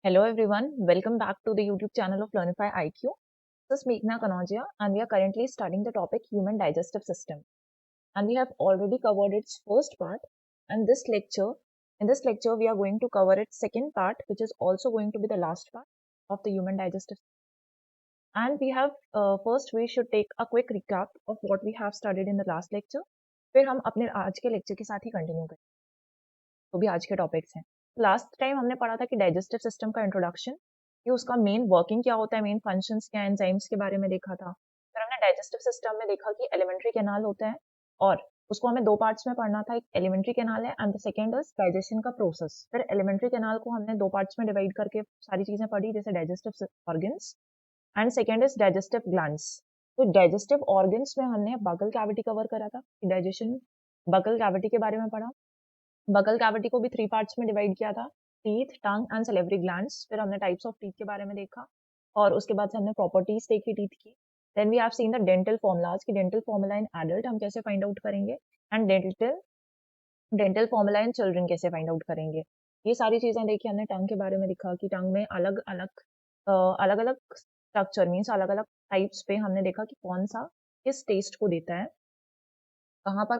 Hello everyone, welcome back to the YouTube channel of Learnify IQ. This is Meghna Kanodia and we are currently studying the topic Human Digestive System. And we have already covered its first part and in this lecture we are going to cover its second part, which is also going to be the last part of the Human Digestive System. And we have first we should take a quick recap of what we have studied in the last lecture. फिर हम अपने आज के lecture के साथ ही continue करें तो भी आज के टॉपिक्स हैं। लास्ट टाइम हमने पढ़ा था कि डाइजेस्टिव सिस्टम का इंट्रोडक्शन, कि उसका मेन वर्किंग क्या होता है, मेन फंक्शंस क्या है, एंजाइम्स के बारे में देखा था। फिर हमने डाइजेस्टिव सिस्टम में देखा कि एलिमेंट्री कैनाल होता है और उसको हमें दो पार्ट्स में पढ़ना था। एक एलिमेंट्री कैनाल है and the second is digestion का प्रोसेस। फिर एलिमेंट्री कैनाल को हमने दो पार्ट्स में डिवाइड करके सारी चीजें पढ़ी, जैसे digestive organs and second is digestive glands. तो डाइजेस्टिव ऑर्गन्स में हमने बगल कैविटी कवर करा था, डाइजेशन बगल कैविटी के बारे में पढ़ा। बगल कैविटी को भी थ्री पार्ट्स में डिवाइड किया था, teeth, tongue and salivary glands. फिर हमने टाइप्स ऑफ टीथ के बारे में देखा और उसके बाद से हमने प्रॉपर्टीज देखी टीथ की। Then we have seen the dental formulas, की डेंटल फॉर्मुला इन एडल्ट हम कैसे फाइंड आउट करेंगे and dental formula in children कैसे फाइंड आउट करेंगे। ये सारी चीजें देखी हमने। टंग के बारे में दिखा कि टंग में अलग अलग स्ट्रक्चर मीन्स अलग अलग टाइप्स पे हमने देखा कि कौन सा किस टेस्ट को देता है, कहाँ पर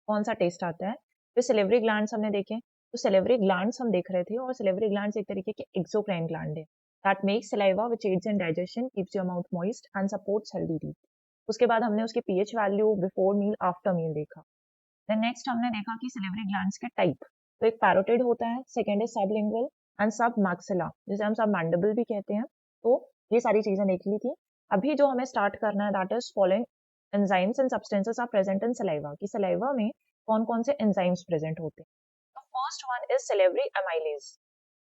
कौन सा टेस्ट आता है। फिर सेलेवरी ग्लैंड्स हमने देखे, तो सेलेवरी ग्लैंड्स हम देख रहे थे और सेलेवरी ग्लैंड्स एक तरीके के एक्सोक्राइन ग्लैंड है that makes saliva which aids in digestion, keeps your mouth moist and supports healthy teeth. उसके बाद हमने उसके pH value before meal after meal देखा। देन नेक्स्ट हमने देखा कि सेलेवरी ग्लैंड्स के टाइप, तो एक पैरोटिड होता है, सेकेंड इज सबलिंगुअल एंड सब मैक्सिला, जिसे हम सब मैंडिबल भी कहते हैं। तो ये सारी चीजें देख ली थी। अभी जो हमें स्टार्ट करना है that is following enzymes and substances are present in saliva, कि सलाइवा में कौन कौन से एंजाइम्स प्रेजेंट होते हैं। तो first one is salivary amylase.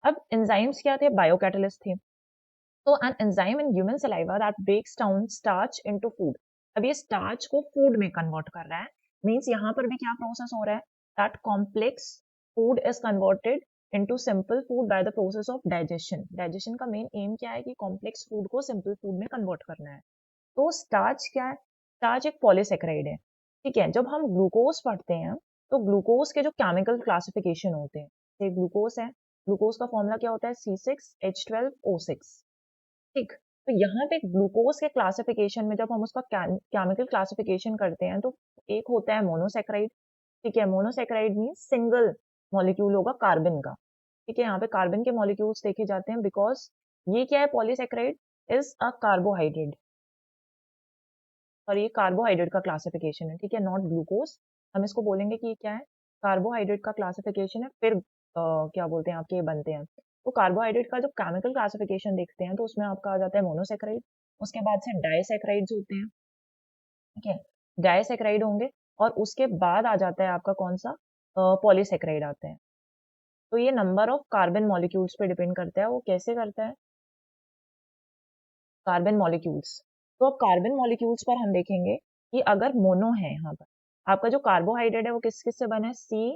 अब एंजाइम्स क्या थे? बायोकैटलिस्ट थे। तो an enzyme in human saliva that breaks down starch into food. अब ये स्टार्च को फूड में कन्वर्ट कर रहा है, मींस यहाँ पर भी क्या प्रोसेस हो रहा है, that complex food is converted into simple food by the process of digestion. Digestion का मेन एम क्या है कि कॉम्प्लेक्स फूड को सिंपल फूड में कन्वर्ट करना है। तो स्टार्च क्या है? स्टार्च एक पॉलीसेकेराइड है, ठीक है। जब हम ग्लूकोज पढ़ते हैं तो ग्लूकोज के जो केमिकल क्लासिफिकेशन होते हैं, जैसे ग्लूकोज है, ग्लूकोज का फॉर्मूला क्या होता है? C6H12O6, ठीक। तो यहाँ पे ग्लूकोज के क्लासिफिकेशन में जब हम उसका केमिकल क्लासिफिकेशन करते हैं तो एक होता है मोनोसेक्राइड, ठीक है। मोनोसेक्राइड मीन्स सिंगल मॉलिक्यूल होगा कार्बन का, ठीक है। यहाँ पे कार्बन के मॉलिक्यूल्स देखे जाते हैं बिकॉज ये क्या है? पॉलीसेक्राइड इज अ कार्बोहाइड्रेट, और ये कार्बोहाइड्रेट का क्लासिफिकेशन है, ठीक है, नॉट ग्लूकोज। हम इसको बोलेंगे कि ये क्या है? कार्बोहाइड्रेट का क्लासिफिकेशन है। फिर क्या बोलते हैं आपके बनते हैं। तो कार्बोहाइड्रेट का जो केमिकल क्लासिफिकेशन देखते हैं तो उसमें आपका आ जाता है मोनोसेक्राइड। उसके बाद से डाइसेक्राइड्स होते हैं, ठीक है, डाइसेक्राइड होंगे। और उसके बाद आ जाता है आपका कौन सा? पॉलीसेक्राइड आते हैं। तो ये नंबर ऑफ कार्बन मॉलिक्यूल्स पे डिपेंड करता है। वो कैसे करता है? Carbon molecules. तो अब कार्बन मॉलिक्यूल्स पर हम देखेंगे कि अगर मोनो है, यहाँ पर आपका जो कार्बोहाइड्रेट है वो किस किस से बना है? सी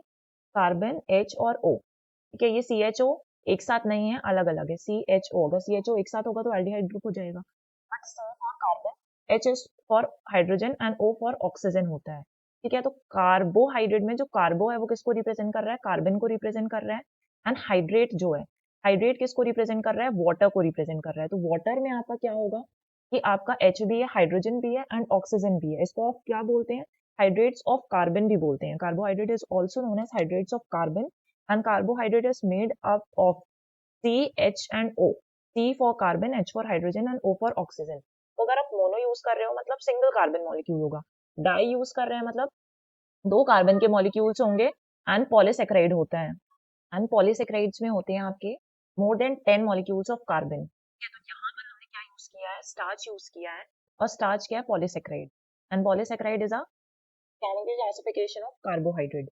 कार्बन, एच और ओ, ठीक है। ये सी एच ओ एक साथ नहीं है, अलग अलग है। सी एच ओ, अगर सी एच ओ एक साथ होगा तो एल्डिहाइड ग्रुप हो जाएगा। But C for carbon, H is for hydrogen and O for oxygen होता है, ठीक है। तो कार्बोहाइड्रेट में जो कार्बो है वो किसको रिप्रेजेंट कर रहा है? कार्बन को रिप्रेजेंट कर रहा है। एंड हाइड्रेट जो है, हाइड्रेट किसको रिप्रेजेंट कर रहा है? वाटर को रिप्रेजेंट कर रहा है। तो वाटर में आपका क्या होगा कि आपका H भी है, हाइड्रोजन भी है एंड ऑक्सीजन भी है। इसको आप क्या बोलते हैं? हाइड्रेट्स ऑफ कार्बन भी बोलते हैं। Carbohydrate is also known as hydrates of carbon and carbohydrate is made up of C, H and O। C for carbon, H for hydrogen and O for oxygen. तो अगर आप mono use कर रहे हो मतलब सिंगल कार्बन मॉलिक्यूल होगा। Di use कर रहे हैं मतलब दो कार्बन के मॉलिक्यूल्स होंगे एंड पॉलीसेक्राइड होता है। एंड पॉलीसेक्राइड्स में होते हैं आपके more than 10 molecules of carbon. तो यहाँ पर हमने क्या यूज किया है? स्टार्च यूज किया है। और स्टार्च क्या है? Polysaccharide. And polysaccharide is a chemical classification of carbohydrate.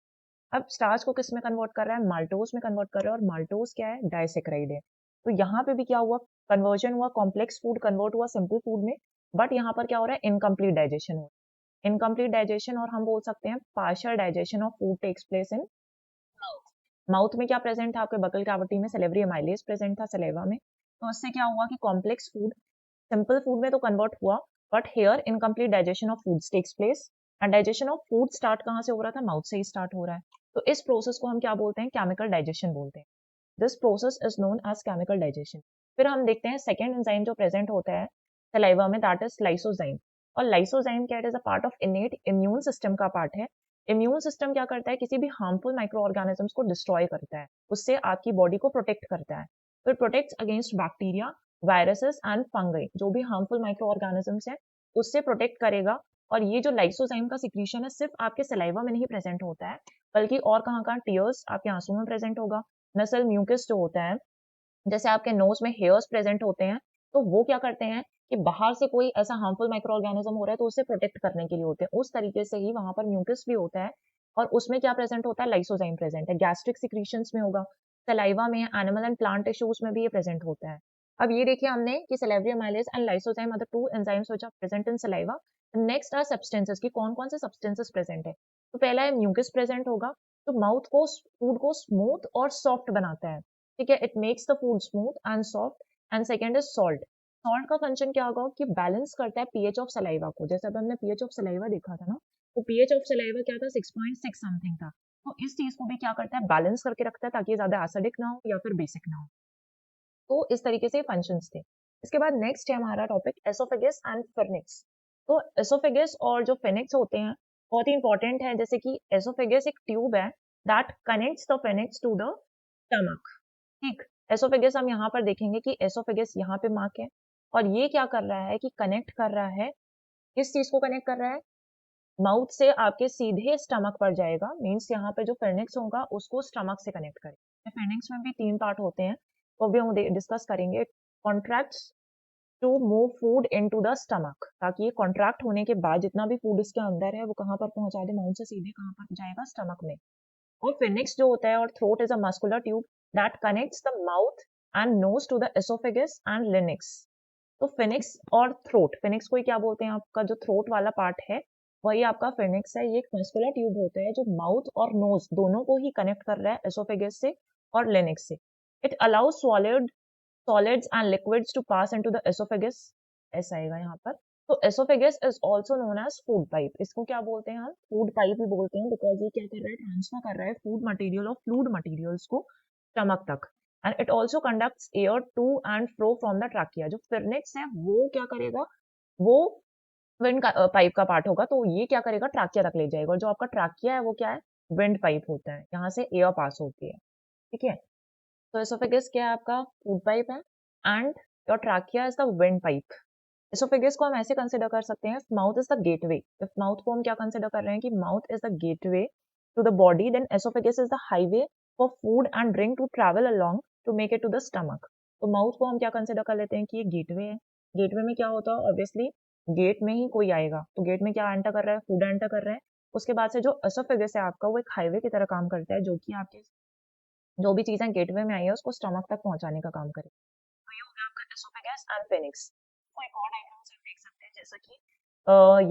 अब स्टार्च को किस में कन्वर्ट कर रहा है? माल्टोज में कन्वर्ट कर रहा है। और माल्टोज क्या है? डाइसेक्राइड है। तो यहाँ पे भी क्या हुआ? कन्वर्जन हुआ, कॉम्प्लेक्स फूड कन्वर्ट हुआ सिंपल फूड में। बट यहाँ पर क्या हो रहा है? इनकम्प्लीट डाइजेशन हो, इनकम्प्लीट डाइजेशन, और हम बोल सकते हैं partial digestion of food takes place in mouth में। क्या प्रेजेंट था आपके बगल कैविटी में? सेलेवरी एमाइलेज प्रेजेंट था सलेवा में। तो उससे क्या हुआ कि कॉम्प्लेक्स फूड सिंपल फूड में तो कन्वर्ट हुआ, but here incomplete digestion of foods takes place. And digestion of food start कहाँ से हो रहा था? माउथ से ही स्टार्ट हो रहा है। तो इस प्रोसेस को हम क्या बोलते हैं? केमिकल डाइजेशन बोलते हैं। This process is known as chemical digestion. फिर हम देखते हैं सेकेंड एंजाइम जो प्रेजेंट होता है सलाइवा में, दैट इज लाइसोजाइम। और लाइसोजाइम क्या, it is a part of इनेट immune system का पार्ट है। इम्यून सिस्टम क्या करता है, किसी भी हार्मफुल माइक्रो ऑर्गेनिजम्स को डिस्ट्रॉय करता है, उससे आपकी बॉडी को प्रोटेक्ट करता है। फिर protects against bacteria, viruses and fungi, जो भी हार्मफुल माइक्रो ऑर्गेनिजम्स है उससे प्रोटेक्ट करेगा। और ये जो लाइसोजाइम का सिक्रीशन है सिर्फ आपके सलाइवा में नहीं प्रेजेंट होता है, बल्कि और कहाँ टीयर्स, आपके आंसू में प्रेजेंट होगा। नसल म्यूकस जो होता है, जैसे आपके नोज में हेयर्स प्रेजेंट होते हैं, तो वो क्या करते हैं कि बाहर से कोई ऐसा हार्मफुल माइक्रो ऑर्गेनिज्म हो रहा है तो उसे प्रोटेक्ट करने के लिए होते हैं। उस तरीके से ही वहां पर म्यूकस भी होता है, और उसमें क्या प्रेजेंट होता है, लाइसोजाइम प्रेजेंट है। गैस्ट्रिक सिक्रीशंस में होगा, सलाइवा में, एनिमल एंड प्लांट टिश्यूज में भी ये प्रेजेंट होता है। अब ये देखिए हमने कि salivary amylase and lysozyme are the two enzymes which are present in saliva. Next are substances, की कौन कौन से सब्सटेंसेस प्रेजेंट है। तो पहला है म्यूकस प्रेजेंट होगा, तो माउथ को, फूड को स्मूथ और सॉफ्ट बनाता है। ठीक है, it makes the food smooth and soft. And second is salt. Salt का फंक्शन क्या होगा कि बैलेंस करता है पीएच ऑफ सलाइवा को। जैसे अब हमने पीएच ऑफ सलाइवा देखा था ना, तो पीएच ऑफ सलाइवा क्या था, 6.6 समथिंग था। तो इस चीज को भी क्या करता है, बैलेंस करके रखता है, ताकि ये ज्यादा एसिडिक ना हो या फिर बेसिक ना हो। तो इस तरीके से फंक्शंस थे। इसके बाद नेक्स्ट है हमारा टॉपिक एसोफेगस एंड फिनिक्स। तो एसोफेगस और जो फिनिक्स होते हैं बहुत ही इंपॉर्टेंट है। जैसे कि एसोफेगस एक ट्यूब है that connects the pharynx to the stomach. ठीक, एसोफेगस हम यहाँ पर देखेंगे कि एसोफेगस यहाँ पे मार्क है, और ये क्या कर रहा है कि कनेक्ट कर रहा है, किस चीज को कनेक्ट कर रहा है, माउथ से आपके सीधे स्टमक पर जाएगा। मीन्स यहाँ पे जो फेर्निक्स होगा उसको स्टमक से कनेक्ट करेगा। फेर्निक्स में भी 3 पार्ट होते हैं, वो भी हम डिस्कस करेंगे। Contracts to move food into the stomach, ताकि ये कॉन्ट्रैक्ट होने के बाद जितना भी फूड इसके अंदर है वो कहाँ पर पहुंचा दे, माउथ से सीधे कहाँ पर जाएगा, स्टमक में। और फिनिक्स जो होता है, और throat is a muscular tube that connects the mouth and nose to the oesophagus and larynx. तो फिनिक्स और थ्रोट, फिनिक्स को ही क्या बोलते हैं, आपका जो थ्रोट वाला पार्ट है वही आपका फिनिक्स है। ये एक मस्कुलर ट्यूब होता है जो माउथ और नोज दोनों को ही कनेक्ट कर रहा है एसोफेगस से और लिनिक्स से। It allows solids and liquids to pass into the esophagus, ऐसा आएगा यहाँ पर। तो esophagus is also known as food pipe। इसको क्या बोलते हैं हम, फूड पाइप भी बोलते हैं, बिकॉज ये क्या कर रहा है, ट्रांसफर कर रहा है फूड मटेरियल और फ्लूइड मटेरियल्स को स्टमक तक। And it also conducts air to and fro from the trachea. जो फिर्निक्स है वो क्या करेगा, वो विंड पाइप का पार्ट होगा, तो ये क्या करेगा, ट्रैकिया तक ले जाएगा। और जो आपका ट्रैकिया है वो क्या है, विंड पाइप होता है, यहाँ से एयर पास होती है। ठीक है, तो एसोफेगस क्या है, आपका फूड पाइप है, and your trachea is the windpipe. Oesophagus को हम ऐसे कंसिडर कर सकते हैं, mouth is the gateway. If mouth को हम क्या कंसिडर कर रहे हैं कि mouth is the gateway to the body, then oesophagus is the highway for food and drink to travel along to make it to the stomach. तो mouth को हम क्या कंसिडर कर लेते हैं कि ये गेटवे है। गेटवे में क्या होता है, ऑब्वियसली गेट में ही कोई आएगा, तो गेट में क्या एंटर कर रहा है, फूड एंटर कर रहा है। उसके बाद से जो एसोफेगस है आपका, वो एक हाईवे की तरह काम करता है, जो कि आपके जो भी चीजें गेटवे में आई है उसको स्टमक तक पहुंचाने का काम करे। तो ये हो गया आपका एसोफेगस एंड फिनिक्स। तो एक और डायग्राम से देख सकते हैं, जैसा कि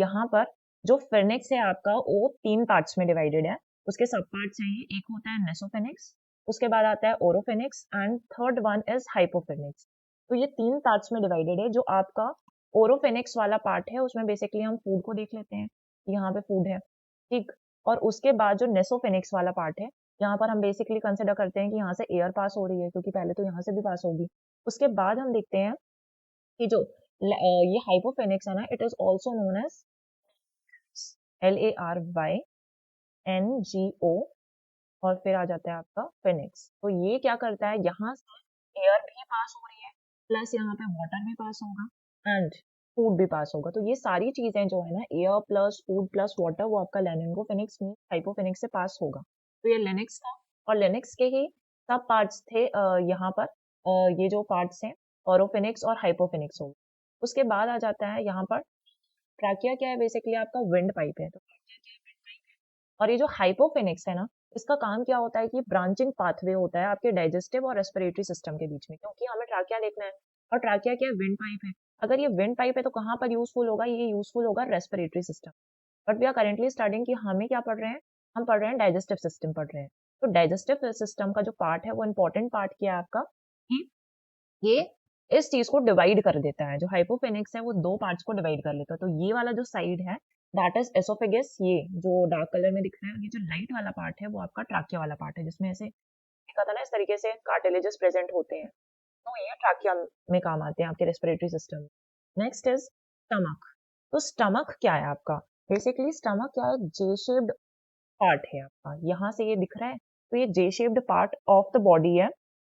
यहाँ पर जो फिनिक्स है आपका वो 3 पार्ट्स में डिवाइडेड है। उसके सब पार्ट्स हैं, ये एक होता है नेसोफिनिक्स, उसके बाद आता है ओरोफिनिक्स, एंड थर्ड वन इज हाइपोफिनिक्स। तो ये 3 पार्ट्स में डिवाइडेड है। जो आपका ओरोफिनिक्स वाला पार्ट है उसमें बेसिकली हम फूड को देख लेते हैं, यहाँ पे फूड है। ठीक, और उसके बाद जो नेसोफिनिक्स वाला पार्ट है, यहाँ पर हम बेसिकली कंसिडर करते हैं कि यहाँ से एयर पास हो रही है, क्योंकि पहले तो यहाँ से भी पास होगी। उसके बाद हम देखते हैं कि जो ये हाइपोफेनिक्स है ना, it is also known as LARYNGO, और फिर आ जाता है आपका फिनिक्स। तो ये क्या करता है, यहाँ से एयर भी पास हो रही है, प्लस यहाँ पे वाटर भी पास होगा, एंड फूड भी पास होगा। तो ये सारी चीजें जो है ना, air plus food plus water, वो आपका लेनिंगोफिनिक्स में हाइपोफिनिक्स से पास होगा। तो ये लेनिक्स था, और लेनिक्स के ही सब पार्ट्स थे यहाँ पर। ये जो पार्ट्स हैं ओरोफिनिक्स और हाइपोफिनिक्स हो। उसके बाद आ जाता है यहाँ पर ट्रैकिया, क्या है बेसिकली आपका विंड पाइप है। तो और ये जो हाइपोफिनिक्स है ना, इसका काम क्या होता है कि ब्रांचिंग पाथवे होता है आपके डाइजेस्टिव और रेस्पिरेटरी सिस्टम के बीच में, क्योंकि हमें ट्रैकिया देखना है। और ट्रैकिया क्या है, विंड पाइप है। अगर ये विंड पाइप है तो कहाँ पर यूजफुल होगा, ये यूजफुल होगा respiratory system. But we are currently studying कि हमें क्या पढ़ रहे हैं, हम पढ़ रहे हैं डाइजेस्टिव सिस्टम पढ़ रहे हैं। तो डाइजेस्टिव सिस्टम का जो पार्ट है वो इंपॉर्टेंट पार्ट क्या है आपका, कि ये इस चीज को डिवाइड कर देता है। जो हाइपोफेनिक्स है वो 2 पार्ट्स को डिवाइड कर लेता है। तो ये वाला जो साइड है दैट इज एसोफेगस, ये जो डार्क कलर में दिख रहा है, ये जो लाइट वाला पार्ट है वो आपका ट्रैकिया वाला पार्ट है, जिसमें ऐसे देखा था ना, इस तरीके से कार्टिलेजेस प्रेजेंट होते हैं, तो ये ट्रैकिया में काम आते हैं आपके रेस्पिरेटरी सिस्टम में। Next is stomach. तो स्टमक क्या है आपका? बेसिकली स्टमक क्या है? जे शेप्ड पार्ट है आपका, यहाँ से ये दिख रहा है, तो ये जे shaped part of the body है,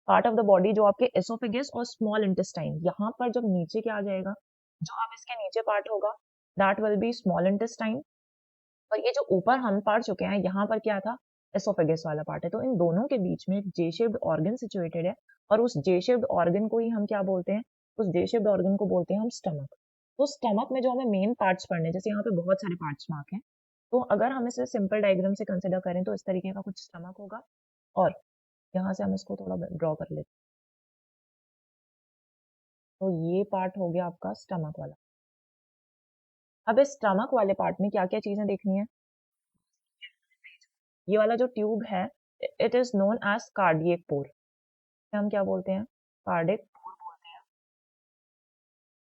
पार्ट ऑफ द बॉडी जो आपके एसोफेगस और स्मॉल इंटेस्टाइन, यहाँ पर जब नीचे क्या आ जाएगा, जो अब इसके नीचे पार्ट होगा that will be small intestine, और ये जो ऊपर हम पढ़ चुके हैं यहाँ पर क्या था, एसोफेगस वाला पार्ट है। तो इन दोनों के बीच में एक जे शेप्ड ऑर्गन सिचुएटेड है, और उस जे शेप्ड ऑर्गन को ही हम क्या बोलते हैं, उस जे शेप्ड ऑर्गन को बोलते हैं हम स्टमक। तो स्टमक में जो हमें मेन पार्ट्स पढ़ने, जैसे यहाँ पे बहुत सारे पार्ट्स मार्क हैं, तो अगर हम इसे सिंपल डायग्राम से कंसिडर करें तो इस तरीके का कुछ स्टमक होगा, और यहाँ से हम इसको थोड़ा ड्रॉ कर लेते हैं, तो ये पार्ट हो गया आपका स्टमक वाला। अब इस स्टमक वाले पार्ट में क्या क्या चीजें देखनी है, ये वाला जो ट्यूब है it is known as cardiac pore, हम क्या बोलते हैं, कार्डिक पोर बोलते हैं।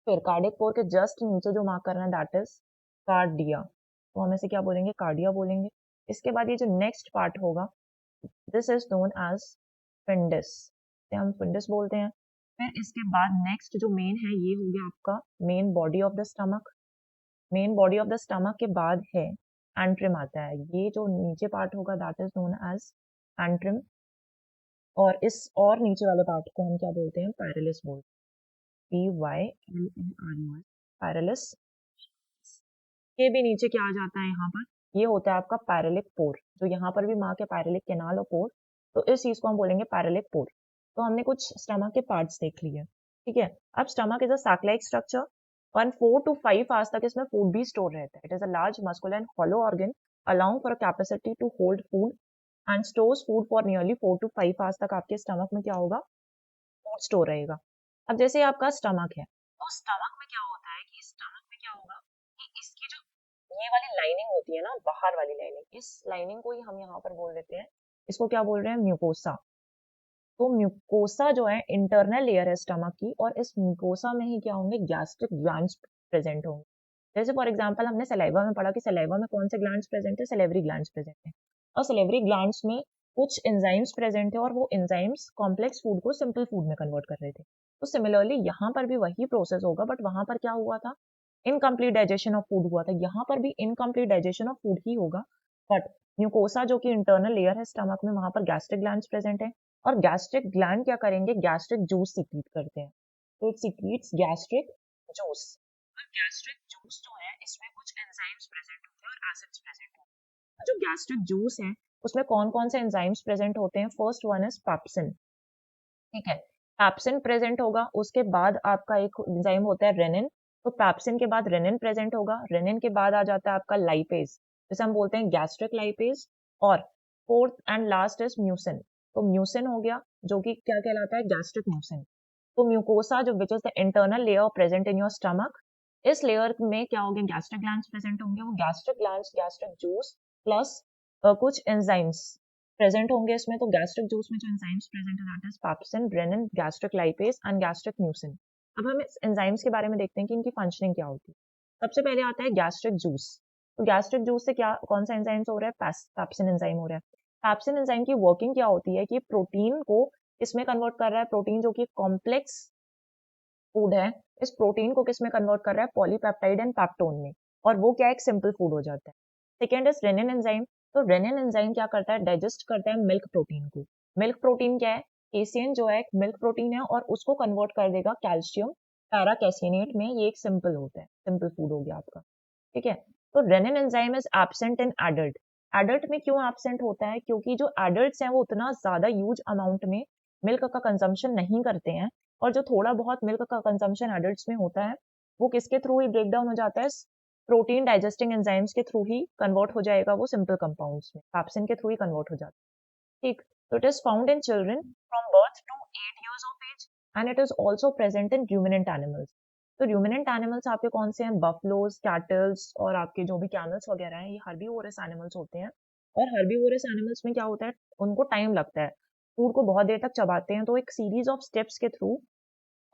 फिर कार्डिक पोर के जस्ट नीचे जो मार्क करना है दैट इज कार्डिया, तो हम इसे क्या बोलेंगे, कार्डिया बोलेंगे। इसके बाद ये जो नेक्स्ट पार्ट होगा दिस इज नोन एज फिंडिस, हम फिंडिस बोलते हैं। फिर इसके बाद नेक्स्ट जो मेन है ये हो गया आपका main body of the stomach. Main body of the stomach के बाद है एंट्रिम आता है, ये जो नीचे पार्ट होगा दैट इज नोन एज एंट्रिम, और इस और नीचे वाले पार्ट को हम क्या बोलते हैं, पैरेलिस बोलते हैं, PYLLRUS, पैरेलिस। के भी नीचे क्या आ जाता है यहाँ पर, ये होता है आपका पैरेलिक पोर, जो यहाँ पर भी मार्क है पैरेलिक कैनाल और पोर, तो इस चीज को हम बोलेंगे पैरेलिक पोर। तो हमने कुछ स्टमक के पार्ट्स देख लिए, ठीक है। अब stomach is a sac like structure, 4 to 5 hours तक इसमें फूड भी स्टोर रहता है। It is a large muscular and hollow organ allowing for a capacity to hold food and stores food for nearly 4 to 5 hours तक आपके stomach में क्या होगा, फूड स्टोर रहेगा। अब जैसे आपका स्टमक है, तो स्टमक में क्या होता है कि स्टमक में क्या होगा कि इसकी जो ये वाली लाइनिंग होती है ना, बाहर वाली लाइनिंग, इस लाइनिंग को ही हम यहाँ पर बोल देते हैं, इसको क्या बोल रहे हैं, म्यूकोसा। तो म्यूकोसा जो है इंटरनल लेयर है स्टमक की, और इस म्यूकोसा में ही क्या होंगे, गैस्ट्रिक ग्लैंड्स प्रेजेंट होंगे। जैसे फॉर एग्जांपल हमने सलाइवा में पढ़ा कि सलाइवा में कौन से ग्लैंड्स प्रेजेंट है, सलेवरी ग्लैंड्स प्रेजेंट है, और सलेवरी ग्लैंड्स में कुछ एंजाइम्स प्रेजेंट है, और वो एंजाइम्स कॉम्प्लेक्स फूड को सिंपल फूड में कन्वर्ट कर रहे थे। तो सिमिलरली यहाँ पर भी वही प्रोसेस होगा, बट वहां पर क्या हुआ था, इनकम्प्लीट डाइजेशन ऑफ फूड हुआ था, यहाँ पर भी इनकम्प्लीट डाइजेशन ऑफ फूड ही होगा, बट म्यूकोसा जो कि इंटरनल लेयर है स्टमक में, वहां पर गैस्ट्रिक ग्लैंड्स प्रेजेंट है, और गैस्ट्रिक ग्लैंड क्या करेंगे, गैस्ट्रिक जूस सीक्रेट करते हैं, तो इट सीक्रेट्स गैस्ट्रिक जूस। और गैस्ट्रिक जूस जो है इसमें कुछ एंजाइम्स प्रेजेंट होते हैं और एसिड्स प्रेजेंट होते हैं। जो गैस्ट्रिक जूस है उसमें कौन कौन से एंजाइम्स प्रेजेंट होते हैं, फर्स्ट वन इज पेप्सिन, ठीक है, पेप्सिन प्रेजेंट होगा। उसके बाद आपका एक एंजाइम होता है रेनिन, तो पेप्सिन के बाद रेनिन प्रेजेंट होगा, रेनिन के बाद आ जाता है आपका लाइपेज, जैसे हम बोलते हैं गैस्ट्रिक लाइपेज, और fourth and last is mucin. तो म्यूसिन हो गया जो कि क्या कहलाता है, गैस्ट्रिक म्यूसिन। तो म्यूकोसा जो which is the internal layer present in your stomach, इस लेयर में क्या होंगे, गैस्ट्रिक ग्लैंड्स प्रेजेंट होंगे, वो gastric glands gastric juice plus कुछ एंजाइम्स प्रेजेंट होंगे इसमें। तो गैस्ट्रिक जूस में जो एंजाइम्स प्रेजेंट है that is pepsin, rennin, gastric lipase and gastric mucin. अब हम इस एंजाइम्स के बारे में देखते हैं कि इनकी फंक्शनिंग क्या होती है। सबसे पहले आता है गैस्ट्रिक जूस, तो गैस्ट्रिक जूस से क्या कौन सा एंजाइम्स हो रहा है, पेप्सिन एंजाइम हो रहा है। पेप्सिन एंजाइम की वर्किंग क्या होती है कि प्रोटीन को इसमें कन्वर्ट कर रहा है, प्रोटीन जो कि कॉम्प्लेक्स फूड है, इस प्रोटीन को किस में कन्वर्ट कर रहा है, पॉलीपेप्टाइड एंड पेप्टोन में, और वो क्या एक सिंपल फूड हो जाता है। सेकेंड इज रेनिन एंजाइम, तो रेनिन एंजाइम क्या करता है, डाइजेस्ट करता है मिल्क प्रोटीन को। मिल्क प्रोटीन क्या है, केसियन जो है एक मिल्क प्रोटीन है, और उसको कन्वर्ट कर देगा कैल्शियम पैराकैसिनेट में, ये एक सिंपल होता है, सिंपल फूड हो गया आपका, ठीक है। तो rennin enzyme is absent in adult. Adult में क्यों एब्सेंट होता है, क्योंकि जो एडल्ट्स हैं वो उतना ज्यादा ह्यूज अमाउंट में मिल्क का कंजम्पशन नहीं करते हैं, और जो थोड़ा बहुत मिल्क का कंजम्पशन एडल्ट्स में होता है वो किसके थ्रू ही ब्रेक डाउन हो जाता है, प्रोटीन डाइजेस्टिंग एंजाइम्स के थ्रू ही कन्वर्ट हो जाएगा वो सिंपल कंपाउंड्स में, पेप्सिन के थ्रू ही कन्वर्ट हो जाता है, ठीक। तो it is found in children from birth to 8 years of age, and it is also present in ruminant animals. तो रूमिनेंट एनिमल्स आपके कौन से हैं, बफलोज, कैटल्स, और आपके जो भी कैमल्स वगैरह हैं, ये हर्बीवोरस एनिमल्स होते हैं। और हर्बीवोरस एनिमल्स में क्या होता है, उनको टाइम लगता है, फूड को बहुत देर तक चबाते हैं, तो एक सीरीज ऑफ स्टेप्स के थ्रू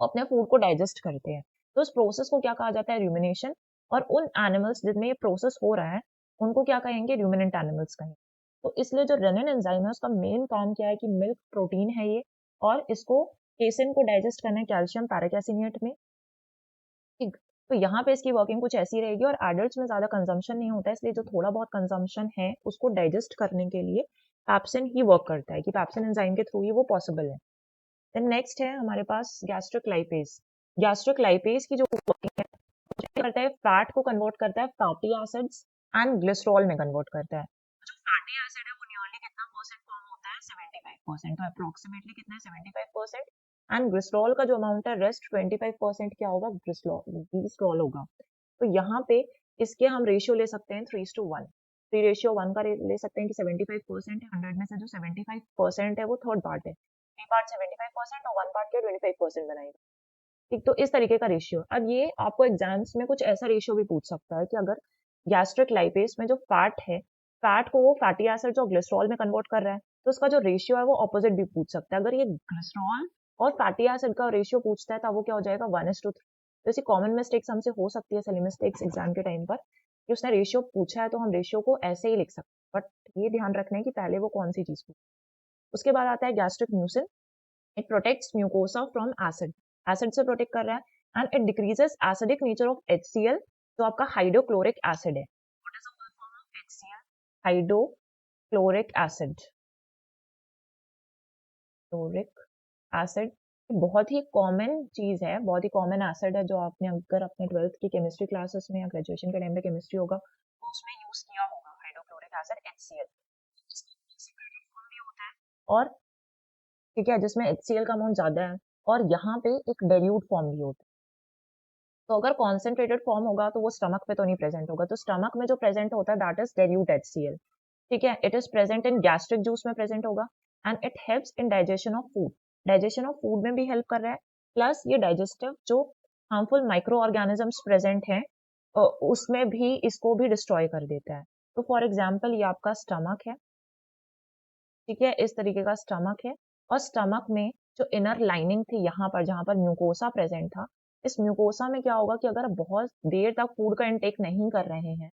अपने फूड को डाइजेस्ट करते हैं। तो इस प्रोसेस को क्या कहा जाता है, रूमिनेशन। और उन एनिमल्स जिनमें ये प्रोसेस हो रहा है उनको क्या कहेंगे, रूमिनेंट एनिमल्स कहेंगे। तो इसलिए जो रेनिन एंजाइम है उसका मेन काम क्या है कि मिल्क प्रोटीन है ये, और इसको केसिन को डाइजेस्ट करना है कैल्शियम पैराकेसिनेट में। ठीक, तो यहाँ पे इसकी वर्किंग कुछ ऐसी रहेगी, और एडल्ट्स में ज़्यादा कंजम्पशन नहीं होता है, इसलिए जो थोड़ा बहुत कंजम्पशन है उसको डाइजेस्ट करने के लिए पैप्सिन ही वर्क करता है, कि पैप्सिन एंजाइम के थ्रू ही वो पॉसिबल है। देन नेक्स्ट है हमारे पास गैस्ट्रिक लाइपेज। गैस्ट्रिक लाइपेज की जो वर्किंग है वो क्या करता है, फैट को कन्वर्ट करता है फैटी एसिड्स एंड ग्लिसरॉल में कन्वर्ट करता है। जो फैटी एसिड है वो नियरली कितना परसेंट फॉर्म होता है, 75%, तो अप्रोक्सीमेटली कितना है, 75%। एंड ग्लिसरॉल का जो अमाउंट है रेस्ट 25% क्या होगा, ग्लिसरॉल होगा। तो यहाँ पे इसके हम रेशियो ले सकते हैं 3:1, 3:1 का ले सकते हैं कि 75% है 100 में से, जो 75% है वो थर्ड पार्ट है, 3 पार्ट 75% और 1 पार्ट क्या 25% बनाएगा। ठीक, तो इस तरीके का रेशियो। अब ये आपको एग्जाम्स में कुछ ऐसा रेशियो भी पूछ सकता है कि अगर गैस्ट्रिक लाइपेज में जो फैट है, फैट को वो फैटी एसिड जो ग्लिसरॉल में कन्वर्ट कर रहा है, तो उसका जो रेशियो है वो ऑपोजिट भी पूछ सकता है। अगर ये ग्लिसरॉल और फैटी एसिड का रेशियो पूछता है तो वो क्या हो जाएगा, 1:3। तो ऐसी कॉमन मिस्टेक्स हमसे हो सकती है सिली मिस्टेक्स एग्जाम के टाइम पर, कि उसने रेशियो पूछा है तो हम रेशियो को ऐसे ही लिख सकते हैं, बट ये ध्यान रखना है कि पहले वो कौन सी चीज पूछी। उसके बाद आता है gastric mucin. It protects mucosa from acid, acid से प्रोटेक्ट कर रहा है। And it decreases acidic nature of HCl, जो आपका हाइड्रोक्लोरिक एसिड है। What is the full form of HCl? Hydrochloric acid, chloric acid बहुत ही कॉमन चीज है, बहुत ही कॉमन एसिड है, जो आपने अगर अपने 12th की केमिस्ट्री क्लासेस में या ग्रेजुएशन के टाइम पे केमिस्ट्री होगा तो उसमें यूज किया होगा, हाइड्रोक्लोरिक एसिड HCl। भी होता है, और ठीक है, जिसमें HCl का अमाउंट ज्यादा है, और यहाँ पे एक डाइल्यूट फॉर्म भी होता है। तो अगर कॉन्सेंट्रेटेड फॉर्म होगा तो वो स्टमक पे तो नहीं प्रेजेंट होगा, तो स्टमक में जो प्रेजेंट होता है दैट इज डाइल्यूट HCl। ठीक है, it is present in gastric juice में प्रेजेंट होगा, and it helps in digestion of food, digestion of food में भी हेल्प कर रहा है। प्लस ये डाइजेस्टिव जो हार्मफुल माइक्रो ऑर्गेनिजम्स प्रेजेंट हैं उसमें भी इसको भी डिस्ट्रॉय कर देता है। तो फॉर एग्जाम्पल ये आपका स्टमक है, ठीक है, इस तरीके का स्टमक है, और स्टमक में जो इनर लाइनिंग थी यहाँ पर जहाँ पर म्यूकोसा प्रेजेंट था, इस म्यूकोसा में क्या होगा कि अगर बहुत देर तक फूड का इंटेक नहीं कर रहे हैं,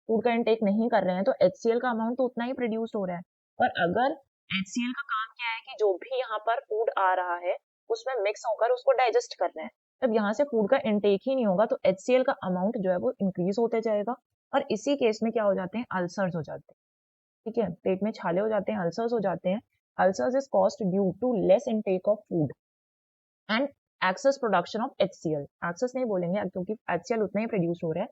फूड का इंटेक नहीं कर रहे हैं, तो HCl का अमाउंट तो उतना ही प्रोड्यूस हो रहा है। और अगर HCl का काम क्या है कि जो भी यहाँ पर फूड आ रहा है उसमें मिक्स होकर उसको डाइजेस्ट करना है, जब यहाँ से फूड का इंटेक ही नहीं होगा तो HCl का अमाउंट जो है वो इंक्रीज होते जाएगा, और इसी केस में क्या हो जाते हैं, अल्सर्स हो जाते हैं। ठीक है, पेट में छाले हो जाते हैं, अल्सर्स हो जाते हैं। Ulcers is caused due to less intake of food and excess production of HCl। Excess नहीं बोलेंगे क्योंकि HCl उतना ही प्रोड्यूस हो रहा है,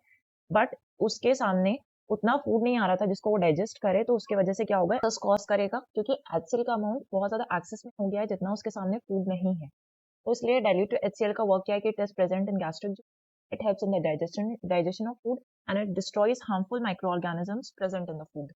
बट उसके सामने उतना फूड नहीं आ रहा था जिसको वो डाइजेस्ट करे, तो उसके वजह से क्या होगा, कॉज करेगा, क्योंकि HCl का अमाउंट बहुत ज्यादा एक्सेस में हो गया है जितना उसके सामने फूड नहीं है। तो इसलिए डाइल्यूटेड HCl का वर्क क्या है कि it is present in gastric, it helps in the digestion of food, and it destroys harmful micro organisms present in the food.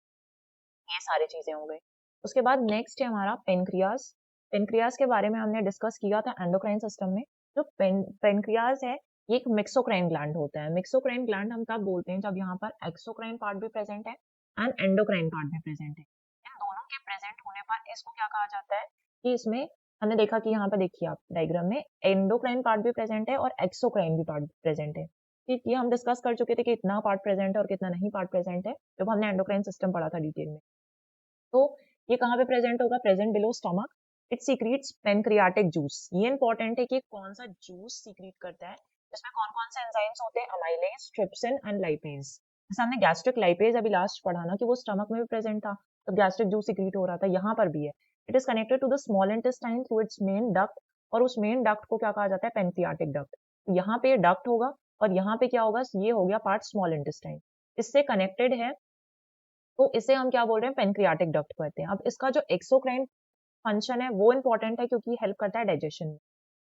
ये सारी चीजें हो गई। उसके बाद नेक्स्ट है हमारा पेनक्रियाज। पेनक्रियाज के बारे में हमने डिस्कस किया था एंडोक्राइन सिस्टम में। जो पेनक्रियाज है ये एक मिक्सोक्राइन ग्लैंड होता है। मिक्सोक्राइन ग्लैंड हम तब बोलते हैं जब यहाँ पर एक्सोक्राइन पार्ट भी प्रेजेंट है एंड एंडोक्राइन पार्ट भी प्रेजेंट है। इन दोनों के प्रेजेंट होने पर इसको क्या कहा जाता है कि इसमें हमने देखा कि यहाँ पे देखिए आप डायग्राम में एंडोक्राइन पार्ट भी प्रेजेंट है और एक्सोक्राइन भी पार्ट प्रेजेंट है। ठीक, ये हम डिस्कस कर चुके थे कि इतना पार्ट प्रेजेंट है और कितना नहीं पार्ट प्रेजेंट है जब हमने एंडोक्राइन सिस्टम पढ़ा था डिटेल में। तो ये कहाँ पे प्रेजेंट होगा, present below stomach. It secrets pancreatic juice. ये इंपॉर्टेंट है कि कौन सा जूस सीक्रेट करता है, इसमें कौन कौन से एंजाइम्स होते हैं, अमाइलेज, ट्रिप्सिन एंड लाइपेज। जैसे हमने गैस्ट्रिक लाइपेज अभी लास्ट पढ़ा ना कि वो स्टमक में भी प्रेजेंट था, तो गैस्ट्रिक जूस सीक्रेट हो रहा था, यहाँ पर भी है। It is connected to the small intestine through its main duct, और उस मेन डक्ट को क्या कहा जाता है, पेनक्रियाटिक डक्ट। तो यहाँ पे डक्ट होगा और यहाँ पे क्या होगा, ये हो गया पार्ट स्मॉल इंटेस्टाइन, इससे कनेक्टेड है, तो इसे हम क्या बोल रहे हैं, पेनक्रियाटिक डक्ट कहते हैं। अब इसका जो एक्सोक्राइन फंक्शन है वो इंपॉर्टेंट है क्योंकि हेल्प करता है डाइजेशन में।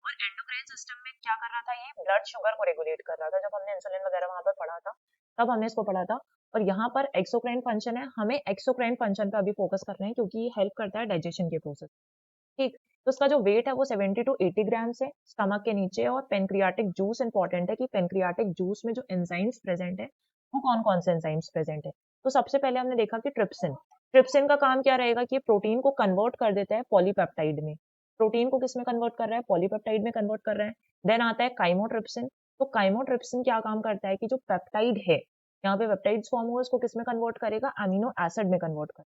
और एंडोक्राइन सिस्टम में क्या कर रहा था, ये ब्लड शुगर को रेगुलेट कर रहा था। जब हमने इंसुलिन वगैरह वहां पर पढ़ा था तब हमने इसको पढ़ा था। और यहाँ पर एक्सोक्राइन फंक्शन है, हमें एक्सोक्राइन फंक्शन पे अभी फोकस कर रहे हैं क्योंकि ये हेल्प करता है डाइजेशन के प्रोसेस। ठीक, तो उसका जो वेट है वो 70 टू 80 ग्राम्स है स्टमक के नीचे। और पेनक्रियाटिक जूस इंपॉर्टेंट है कि पेनक्रियाटिक जूस में जो एंजाइम्स प्रेजेंट है वो कौन कौन से एंजाइम्स प्रेजेंट है। तो सबसे पहले हमने देखा कि ट्रिप्सिन। ट्रिप्सिन का काम क्या रहेगा कि प्रोटीन को कन्वर्ट कर देता है पॉलीपेप्टाइड में। प्रोटीन को किस में कन्वर्ट कर रहा है, पॉलीपेप्टाइड में कन्वर्ट कर रहा है। देन आता है काइमोट्रिप्सिन। तो काइमोट्रिप्सिन क्या काम करता है कि जो पेप्टाइड है, यहाँ पे पेप्टाइड्स फॉर्म हुआ, उसको किस में कन्वर्ट करेगा, अमीनो एसिड में कन्वर्ट करेगा।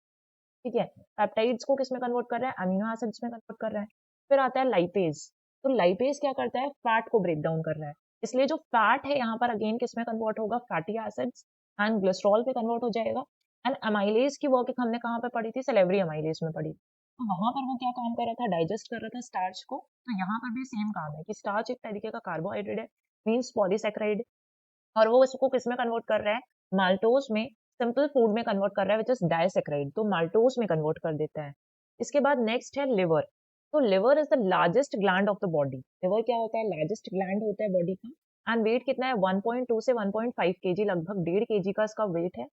ठीक है। पेप्टाइड्स को किस में कन्वर्ट कर रहा है, अमीनो एसिड्स में कन्वर्ट कर रहा है। फिर आता है लाइपेज, तो लाइपेज क्या करता है, फैट को ब्रेक डाउन कर रहा है। इसलिए जो फैट है यहाँ पर अगेन किस में कन्वर्ट होगा, फैटी एसिड्स एंड ग्लिसरॉल पे कन्वर्ट हो जाएगा। एंड अमाइलेज की वर्क हमने कहाँ पे पढ़ी थी, सेलेब्री अमाइलेज में पढ़ी। तो वहां पर वो क्या काम कर रहा था, डाइजेस्ट कर रहा था स्टार्च को। तो यहाँ पर भी सेम काम है कि स्टार्च एक तरीके का कार्बोहाइड्रेट है, मीन्स पॉलीसेक्राइड, और वो इसको किस में कन्वर्ट कर रहा है, माल्टोज में, सिंपल फूड में कन्वर्ट कर रहा है विच इज डाइसेक्राइड, तो माल्टोज में कन्वर्ट कर देता है। इसके बाद नेक्स्ट है लिवर। तो liver is the largest gland of the body. Liver क्या होता है, लार्जेस्ट ग्लैंड होता है बॉडी का। एंड वेट कितना है, 1.2 से 1.5 केजी, लगभग 1.5 केजी का इसका वेट है।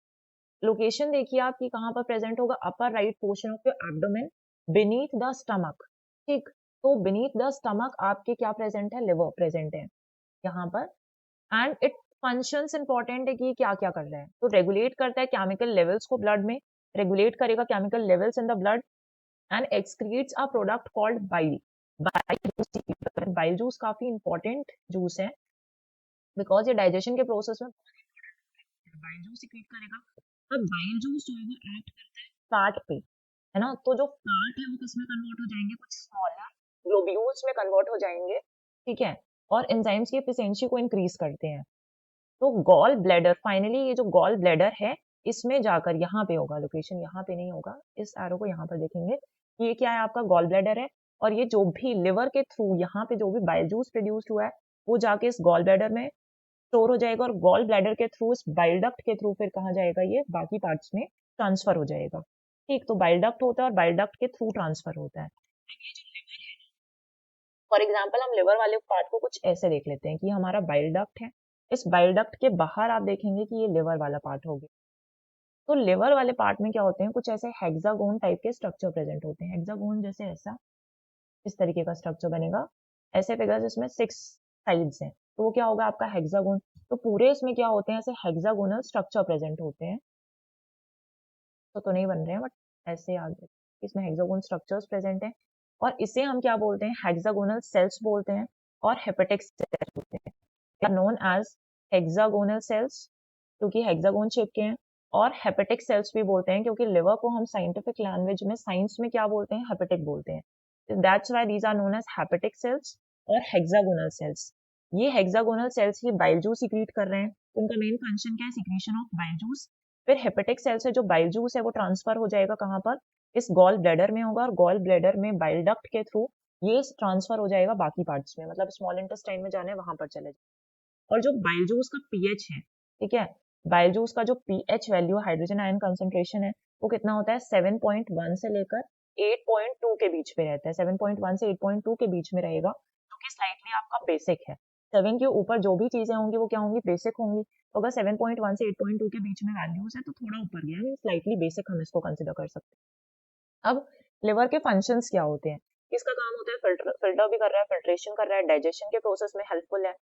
लोकेशन देखिए आपकी कहाँ पर प्रेजेंट होगा, upper right portion of your abdomen, beneath the stomach. ठीक, तो बीनीथ द स्टमक आपके क्या प्रेजेंट है, लिवर प्रेजेंट है यहाँ पर। एंड इट फंक्शंस इंपॉर्टेंट है कि क्या क्या कर रहा है, तो रेगुलेट करता है केमिकल लेवल्स को ब्लड में, रेगुलेट करेगा chemical levels in the blood and excretes a product called bile. Bile juice काफी इंपॉर्टेंट जूस है बिकॉज ये डाइजेशन के प्रोसेस में बाइल जूस सीक्रेट करेगा। अब बाइल जूस जो है वो एक्ट करता है फैट पे, है ना, तो जो फैट है वो किसमें कन्वर्ट हो जाएंगे, कुछ स्मॉलर ग्लोब्यूल्स में कन्वर्ट हो जाएंगे, ठीक है, और एंजाइम्स की एफिशिएंसी को इंक्रीज करते हैं। तो गॉल ब्लैडर, फाइनली ये जो गॉल ब्लैडर है इसमें जाकर यहाँ पे होगा, लोकेशन यहाँ पे नहीं होगा, इस एरो को यहाँ पर देखेंगे, ये क्या है, आपका गॉल ब्लैडर है। और ये जो भी लिवर के थ्रू यहाँ पे जो भी बाइल जूस प्रोड्यूस्ड हुआ है वो जाके इस गॉल ब्लैडर में स्टोर हो जाएगा, और गॉल ब्लैडर के थ्रू, इस बाइल डक्ट के थ्रू फिर कहाँ जाएगा, ये बाकी पार्ट्स में ट्रांसफर हो जाएगा। ठीक, तो बाइल डक्ट होता है और बाइल डक्ट के थ्रू ट्रांसफर होता है। फॉर एग्जाम्पल हम लिवर वाले पार्ट को कुछ ऐसे देख लेते हैं कि हमारा बाइल डक्ट है, इस बाइल डक्ट के बाहर आप देखेंगे कि ये लिवर वाला पार्ट हो गया। तो लिवर वाले पार्ट में क्या होते हैं, कुछ ऐसे हेक्सागोन टाइप के स्ट्रक्चर प्रेजेंट होते हैं, हेक्सागोन जैसे ऐसा, इस तरीके का स्ट्रक्चर बनेगा, ऐसे फिगर्स जिसमें 6 साइड्स हैं, तो वो क्या होगा आपका हेक्सागोन। तो पूरे इसमें क्या होते हैं, ऐसे हेक्सागोनल स्ट्रक्चर प्रेजेंट होते हैं, तो नहीं बन रहे हैं बट ऐसे याद रखिए, इसमें हेक्सागोन स्ट्रक्चर्स प्रेजेंट हैं, और इसे हम क्या बोलते हैं, हेक्सागोनल सेल्स बोलते हैं और हेपेटिक सेल्स बोलते हैं, are known as hexagonal cells क्योंकि हेक्सागोन शेप के हैं, और हेपेटिक सेल्स भी बोलते हैं क्योंकि लिवर को हम साइंटिफिक लैंग्वेज में, साइंस में क्या बोलते हैं, हेपेटिक बोलते हैं। That's why these are known as hepatic cells और हेक्सागोनल सेल्स। ये हेक्सागोनल सेल्स ही बाइल जूस सीक्रेट कर रहे हैं, उनका मेन फंक्शन क्या है, सीक्रेशन ऑफ बाइल जूस। फिर हेपेटिक सेल से जो बाइल जूस है वो ट्रांसफर हो जाएगा कहाँ पर, इस गॉल ब्लैडर में होगा, और गॉल ब्लैडर में बाइल डक्ट के थ्रू ये ट्रांसफर हो जाएगा बाकी पार्ट्स में, मतलब स्मॉल इंटेस्टाइन में जाने वहां पर चले जाए। और जो बाइल जूस का पीएच है, ठीक है, बाइल जूस का जो pH value, hydrogen ion concentration है, वो कितना होता है, 7.1 से लेकर 8.2 के बीच में रहता है, 7.1 से 8.2 के बीच में रहेगा, जो कि स्लाइटली आपका बेसिक है। 7 के ऊपर जो भी चीजें होंगी वो क्या होंगी, बेसिक होंगी। तो अगर 7.1 से 8.2 के बीच में वैल्यूज है तो थोड़ा ऊपर गया है, स्लाइटली बेसिक हम इसको कंसिडर कर सकते हैं। अब लिवर के फंक्शंस क्या होते हैं, इसका काम होता है फिल्टर भी कर रहा है, फिल्ट्रेशन कर रहा है, डाइजेशन के प्रोसेस में हेल्पफुल है,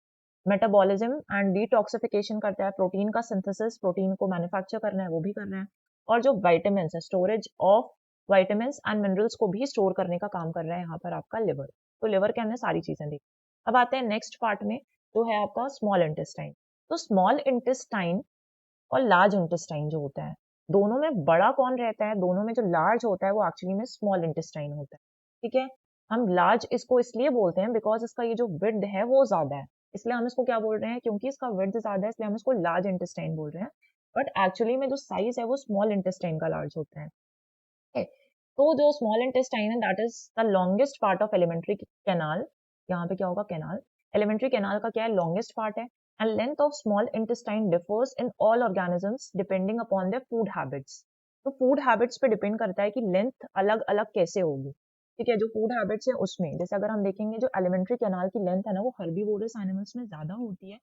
मेटाबॉलिज्म एंड डिटॉक्सिफिकेशन करता है, प्रोटीन का सिंथेसिस, प्रोटीन को मैन्युफैक्चर करना है वो भी कर रहा है, और जो विटामिन है, storage of vitamin and minerals को भी स्टोर करने का काम कर रहा है यहाँ पर आपका लिवर। तो लिवर के हमने सारी चीजें देखी। अब आते हैं नेक्स्ट पार्ट में, जो है आपका स्मॉल इंटेस्टाइन। तो स्मॉल इंटेस्टाइन और लार्ज इंटेस्टाइन जो होता है, दोनों में बड़ा कौन रहता है, दोनों में जो लार्ज होता है वो एक्चुअली में स्मॉल इंटेस्टाइन होता है, ठीक है। हम लार्ज इसको इसलिए बोलते हैं बिकॉज इसका ये जो विड्थ है वो ज्यादा है, इसलिए हम इसको क्या बोल रहे हैं, क्योंकि इसका विड्थ ज्यादा है इसलिए हम इसको लार्ज इंटेस्टाइन बोल रहे हैं, बट एक्चुअली में जो साइज है वो स्मॉल इंटेस्टाइन का लार्ज होता है। Okay, तो जो स्मॉल इंटेस्टाइन है that is the longest part of alimentary canal, यहाँ पे क्या होगा, कैनाल, एलिमेंट्री कैनाल का क्या है, लॉन्गेस्ट पार्ट है। And length of small intestine differs in all organisms depending upon their food habits. तो फूड हैबिट्स पे डिपेंड करता है कि लेंथ अलग अलग कैसे होगी, ठीक है, जो फूड हैबिट्स है उसमें, जैसे अगर हम देखेंगे जो एलिमेंट्री कैनाल की लेंथ है ना वो हर्बीवोरस एनिमल्स में ज्यादा होती है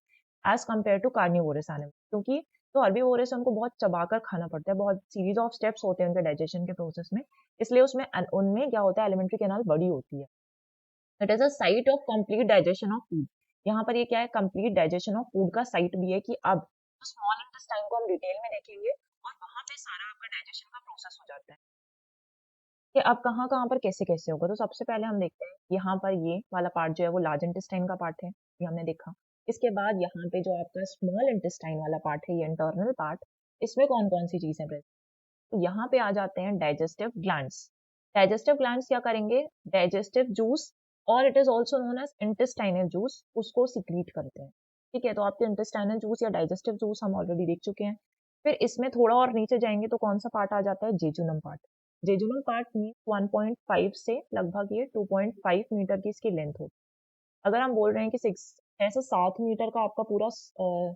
as compare to carnivorous animal, क्योंकि तो हर्बीवोरस उनको बहुत चबाकर खाना पड़ता है, बहुत सीरीज ऑफ स्टेप्स होते हैं उनके डाइजेशन के प्रोसेस में, इसलिए उसमें उनमें क्या होता है, एलिमेंट्री कैनाल बड़ी होती है। It is a site of complete digestion of food. यहाँ पर ये क्या है, कंप्लीट डाइजेशन ऑफ फूड का साइट भी है कि अब स्मॉल इंटेस्टाइन को हम डिटेल में देखेंगे और वहां पे सारा आपका डाइजेशन का प्रोसेस हो जाता है कि अब कहाँ कहाँ पर कैसे कैसे होगा। तो सबसे पहले हम देखते हैं यहाँ पर ये वाला पार्ट जो है वो लार्ज इंटेस्टाइन का पार्ट है, ये हमने देखा। इसके बाद यहाँ पे जो आपका स्मॉल इंटेस्टाइन वाला पार्ट है, ये इंटरनल पार्ट, इसमें कौन कौन सी चीजें प्रेजेंट, तो यहाँ पे आ जाते हैं डाइजेस्टिव ग्लैंड्स। डाइजेस्टिव ग्लैंड्स क्या करेंगे, डाइजेस्टिव जूस और it is also known as intestinal juice, उसको सिक्रीट करते हैं। ठीक है, तो आपके इंटेस्टाइनल जूस या डाइजेस्टिव जूस हम ऑलरेडी देख चुके हैं। फिर इसमें थोड़ा और नीचे जाएंगे तो कौन सा पार्ट आ जाता है, jejunum part. Jejunum part mean 1.5 से लगभग ये 2.5 मीटर की इसकी लेंथ होती है। अगर हम बोल रहे हैं कि 6 से 7 मीटर का आपका पूरा स्मॉल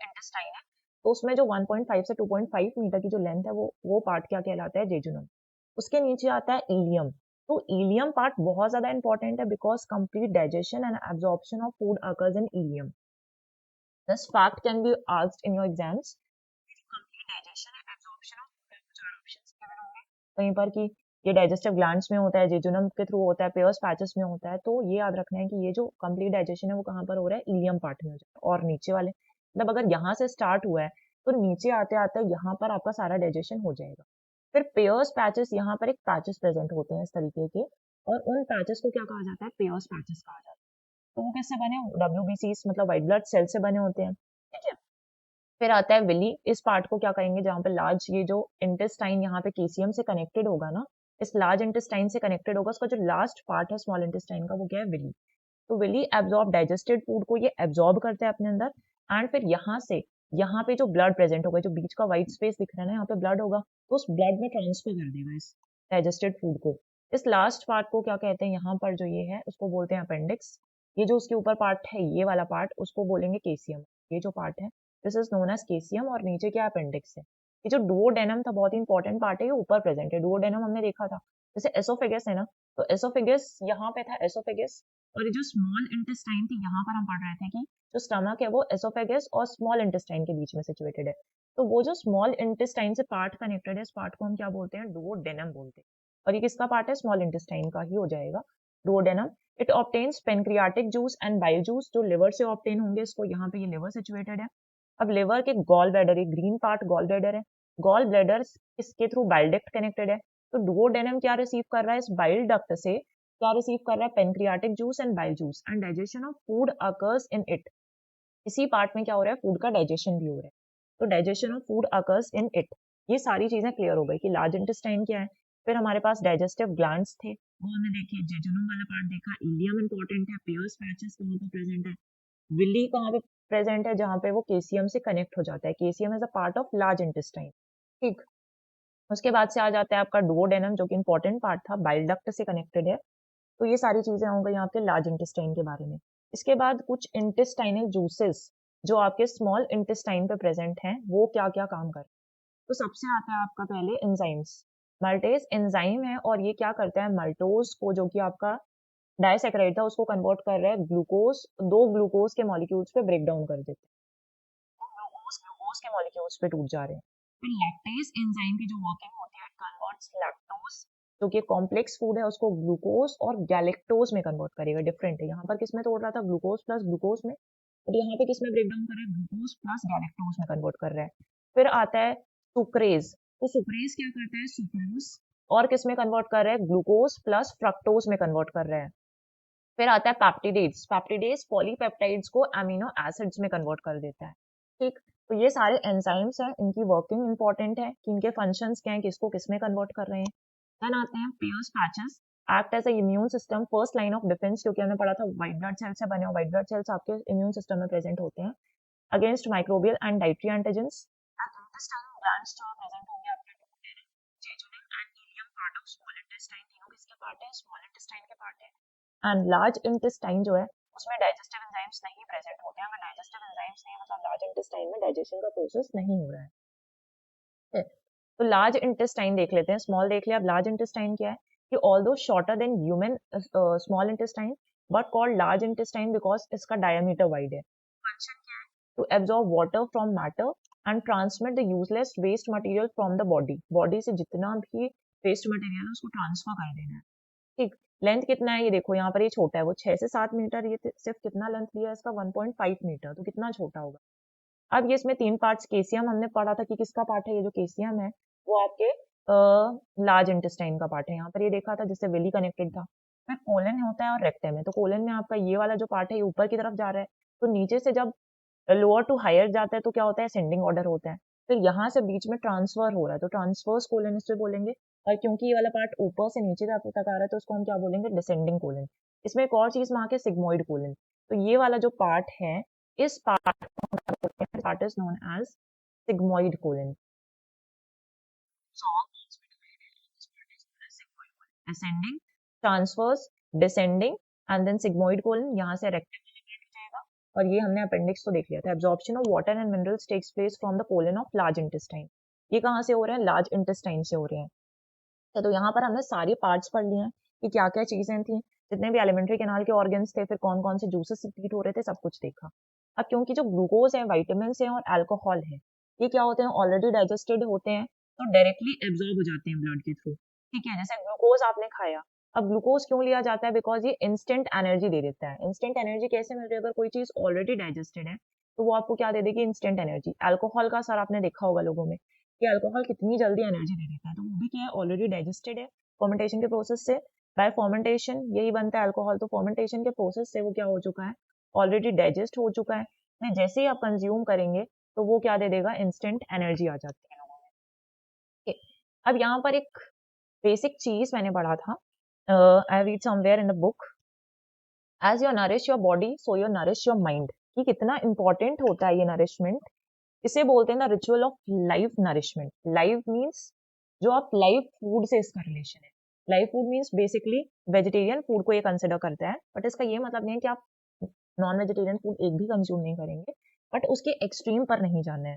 इंटेस्टाइन है, तो उसमें जो 1.5 से 2.5 मीटर की जो लेंथ है वो पार्ट क्या कहलाता है, जेजुनम। उसके नीचे आता है इलियम। तो इलियम पार्ट बहुत ज्यादा इंपॉर्टेंट है because complete digestion and absorption of food occurs in ileum. This fact can be asked in your exams. Complete digestion and absorption of food, कुछ और ऑप्शंस गिवन होंगे कहीं पर कि ये डाइजेस्टिव ग्लैंड्स में होता है, जेजुनम के थ्रू होता है, पेयर्स पैचेस में होता है। तो ये याद रखना है कि ये जो कंप्लीट डाइजेशन है वो कहाँ पर हो रहा है, इलियम पार्ट में हो जाता है। और नीचे वाले मतलब अगर यहाँ से स्टार्ट हुआ है तो नीचे आते आते यहाँ पर आपका सारा डाइजेशन हो जाएगा। फिर पेयर्स पैचेस, यहाँ पर एक पैचेस प्रेजेंट होते हैं इस तरीके के, और उन पैचेस को क्या कहा जाता है, पेयर्स पैचेस कहा जाता है। तो वो किससे बने, WBC मतलब व्हाइट ब्लड सेल से बने होते हैं। ठीक है, फिर आता है विली। इस पार्ट को क्या कहेंगे, जहाँ पे लार्ज ये जो इंटेस्टाइन यहाँ पे केसीएम से कनेक्टेड होगा ना, इस लार्ज इंटेस्टाइन से कनेक्टेड होगा, उसका जो लास्ट पार्ट है स्मॉल इंटेस्टाइन का वो क्या है, विली। तो विली एब्जॉर्ब डाइजेस्टेड फूड को ये एब्जॉर्ब करता है अपने अंदर। एंड फिर यहाँ से यहाँ पे जो ब्लड प्रेजेंट होगा, जो बीच का व्हाइट स्पेस दिख रहा है ना, यहाँ पे ब्लड होगा, तो उस ब्लड में ट्रांसफर कर देगा इस डाइजेस्टेड फूड को। इस लास्ट पार्ट को क्या कहते हैं, यहाँ पर जो ये है उसको बोलते हैं अपेंडिक्स। ये जो उसके ऊपर पार्ट है, ये वाला पार्ट, उसको बोलेंगे केसियम। ये जो पार्ट है दिस इज नोन एज केसियम, और नीचे क्या अपेंडिक्स है। ये जो डुओडेनम था, बहुत ही इंपॉर्टेंट पार्ट है, ये ऊपर प्रेजेंट है। डुओडेनम हमने देखा था, जैसे एसोफेगस है ना, तो एसोफेगस यहाँ पे था, एसोफेगस। और ये जो स्मॉल इंटेस्टाइन थी, यहाँ पर हम पढ़ रहे थे कि जो स्टमक है वो एसोफेगस और स्मॉल इंटेस्टाइन के बीच में सिचुएटेड है। तो वो जो स्मॉल इंटेस्टाइन से पार्ट कनेक्टेड है, इस पार्ट को हम क्या बोलते हैं, डुओडेनम बोलते हैं। और ये किसका पार्ट है, स्मॉल इंटेस्टाइन का ही हो जाएगा, duodenum. It obtains pancreatic juice and bile juice, जो लिवर से ऑब्टेन होंगे, इसको यहाँ पे ये लिवर सिचुएटेड है। अब लिवर के गॉल ब्लैडर, ये ग्रीन पार्ट गॉल ब्लैडर है। गॉल ब्लैडर इसके थ्रू बाइल डक्ट कनेक्टेड है। तो डुओडेनम क्या रिसीव कर रहा है, इस बाइल डक्ट से क्या रिसीव कर रहा है, pancreatic juice and bile juice, and digestion of food occurs in it. इसी पार्ट में क्या हो रहा है, फूड का डाइजेशन भी हो रहा है। तो digestion of food occurs in it. ये सारी चीजें क्लियर हो गई कि लार्ज इंटेस्टाइन क्या है। फिर हमारे पास डाइजेस्टिव ग्लैंड्स थे, वो हमने देखे, जेजुनम वाला पार्ट देखा, इलियम इंपॉर्टेंट है, पेयर्स पैचेस कहाँ पे प्रेजेंट है, विली कहाँ पे प्रेजेंट है, जहाँ पे वो केसीएम से कनेक्ट हो जाता है। KCM is a part of large intestine. ठीक, उसके बाद से आ जाता है आपका डुओडेनम, जो कि इंपॉर्टेंट पार्ट था, बाइल डक्ट से कनेक्टेड है। तो ये सारी चीजें हो गई आपके लार्ज इंटेस्टाइन के बारे में। इसके बाद कुछ इंटेस्टाइनल जूसेस जो आपके स्मॉल इंटेस्टाइन पे प्रेजेंट हैं, वो क्या क्या काम कर, तो सबसे आता है आपका पहले एंजाइम्स। मल्टेज एंजाइम है, और ये क्या करता है, मल्टोज को, जो कि आपका डाइसैकेराइड था, उसको कन्वर्ट कर रहा है ग्लूकोज, दो ग्लूकोज के मॉलिक्यूल्स पे ब्रेक डाउन कर देते हैं। ग्लूकोज ग्लूकोज के मॉलिक्यूल्स पे टूट जा रहे हैं। फिर लैक्टेज एंजाइम की जो वर्किंग होती है, कन्वर्ट्स लैक्टोज, जो कि कॉम्प्लेक्स फूड है, उसको ग्लूकोज और गैलेक्टोज में कन्वर्ट करेगा। डिफरेंट है, यहाँ पर किस में तोड़ रहा था, ग्लूकोज प्लस ग्लूकोज में, और यहाँ पे किस में ब्रेक डाउन कर रहा है, ग्लूकोज प्लस गैलेक्टोज में कन्वर्ट कर रहा है। फिर आता है सुक्रेज। तो सुक्रेज क्या करता है, सुक्रोज और किस में कन्वर्ट कर रहा है, ग्लूकोज प्लस फ्रक्टोज में कन्वर्ट कर रहा है। फिर आता है पैप्टिडेज। पैप्टिडेज पॉलीपेप्टाइड्स को अमीनो एसिड्स में कन्वर्ट कर देता है। ठीक, तो ये सारे एंजाइम्स हैं, इनकी वर्किंग इंपॉर्टेंट है कि इनके फंक्शंस क्या हैं, किसको किस में कन्वर्ट कर रहे हैं। देन आते हैं Peyer's patches, act as a immune system first line of defence, क्योंकि हमने पढ़ा था व्हाइट ब्लड सेल से बने, व्हाइट ब्लड सेल्स आपके इम्यून सिस्टम में प्रेजेंट होते हैं against microbial and dietary antigens. Intestinal glands जो प्रेजेंट होंगे आपके duodenum, jejunum and ileum part of small intestine, तीनों किसके पार्ट है, स्मॉल इंटेस्टाइन के पार्ट है। एंड लार्ज इंटेस्टाइन जो है उसमें डाइजेस्टिव एंजाइम्स नहीं प्रेजेंट होते हैं। अगर डाइजेस्टिव एंजाइम्स नहीं, मतलब लार्ज इंटेस्टाइन में डाइजेशन का प्रोसेस नहीं हो रहा है। तो लार्ज इंटेस्टाइन देख लेते हैं, स्मॉल देख लिया, अब लार्ज इंटेस्टाइन क्या है कि although shorter than human small intestine, but called large intestine because इसका डायमीटर वाइड है। फंक्शन क्या है, to absorb water from matter and transmit the useless waste material from the body. Body से जितना भी वेस्ट मटेरियल है उसको transfer कर देना है। ठीक, लेंथ कितना है ये देखो, यहाँ पर ये छोटा है, वो 6 से 7 मीटर, ये सिर्फ कितना लेंथ लिया है इसका, 1.5 मीटर, तो कितना छोटा होगा। अब ये इसमें 3 पार्ट्स, केसियम हमने पढ़ा था कि किसका पार्ट है, ये जो केसियम है वो आपके लार्ज इंटेस्टाइन का पार्ट है। यहाँ पर ये देखा था जिससे विली कनेक्टेड था। फिर कोलन होता है और रेक्टम है। तो कोलन में आपका ये वाला जो पार्ट है ये ऊपर की तरफ जा रहा है, तो नीचे से जब लोअर टू हायर जाता है तो क्या होता है, असेंडिंग ऑर्डर होता है। फिर यहाँ से बीच में ट्रांसफर हो रहा है तो ट्रांसवर्स कोलन इससे बोलेंगे, और क्योंकि ये वाला पार्ट ऊपर से नीचे तक आ रहा है तो उसको हम क्या बोलेंगे, डिसेंडिंग कोलन। इसमें एक और चीज मार्क है सिग्मोइड कोलन। तो ये वाला जो पार्ट है, इस part is known as sigmoid colon. ascending, transverse, descending and then sigmoid colon, यहाँ से rectangle जाएगा। और ये हमने अपेंडिक्स तो देख लिया था। Absorption of water and minerals takes place from the colon of large intestine. ये कहाँ से हो रहे हैं, लार्ज इंटेस्टाइन से हो रहे हैं। तो यहाँ पर हमने सारे पार्ट्स पढ़ लिए हैं कि क्या क्या चीजें थी, जितने भी एलिमेंट्री कैनाल के ऑर्गन्स थे, फिर कौन कौन से जूसेस सिक्रीट हो रहे थे, सब कुछ देखा। अब क्योंकि जो ग्लूकोज है, वाइटामिन है और अल्कोहल है, ये क्या होते हैं, ऑलरेडी डाइजेस्टेड होते हैं तो डायरेक्टली एब्जॉर्ब हो जाते हैं ब्लड के थ्रू। ठीक है, जैसे ग्लूकोज आपने खाया, अब ग्लूकोज क्यों लिया जाता है, बिकॉज ये इंस्टेंट एनर्जी दे देता है। इंस्टेंट एनर्जी कैसे मिल रही है, अगर कोई चीज ऑलरेडी डाइजेस्टेड है तो वो आपको क्या दे देगी, इंस्टेंट एनर्जी। अल्कोहल का सर आपने देखा होगा लोगों में कि अल्कोहल कितनी जल्दी एनर्जी दे देता है, तो वो भी क्या है, ऑलरेडी डाइजेस्टेड है। फर्मेंटेशन के प्रोसेस से, बाय फर्मेंटेशन यही बनता है अल्कोहल, तो फर्मेंटेशन के प्रोसेस से वो क्या हो चुका है, ऑलरेडी डाइजेस्ट हो चुका है। नहीं, जैसे ही आप कंज्यूम करेंगे तो वो क्या दे देगा, इंस्टेंट एनर्जी आ जाती है लोगों में। अब यहाँ पर एक बेसिक चीज मैंने पढ़ा था, I read somewhere in the book, as your nourish your body so your nourish your mind. कि कितना इंपॉर्टेंट होता है ये नरिशमेंट। इसे बोलते हैं ना ritual of life nourishment. Life means जो आप लाइव फूड से इसका रिलेशन है। Live food means basically vegetarian food को ये कंसिडर करता है, बट इसका ये मतलब नहीं है कि आप नॉन वेजिटेरियन फूड एक भी कंज्यूम नहीं करेंगे, बट उसके एक्सट्रीम पर नहीं जाना है।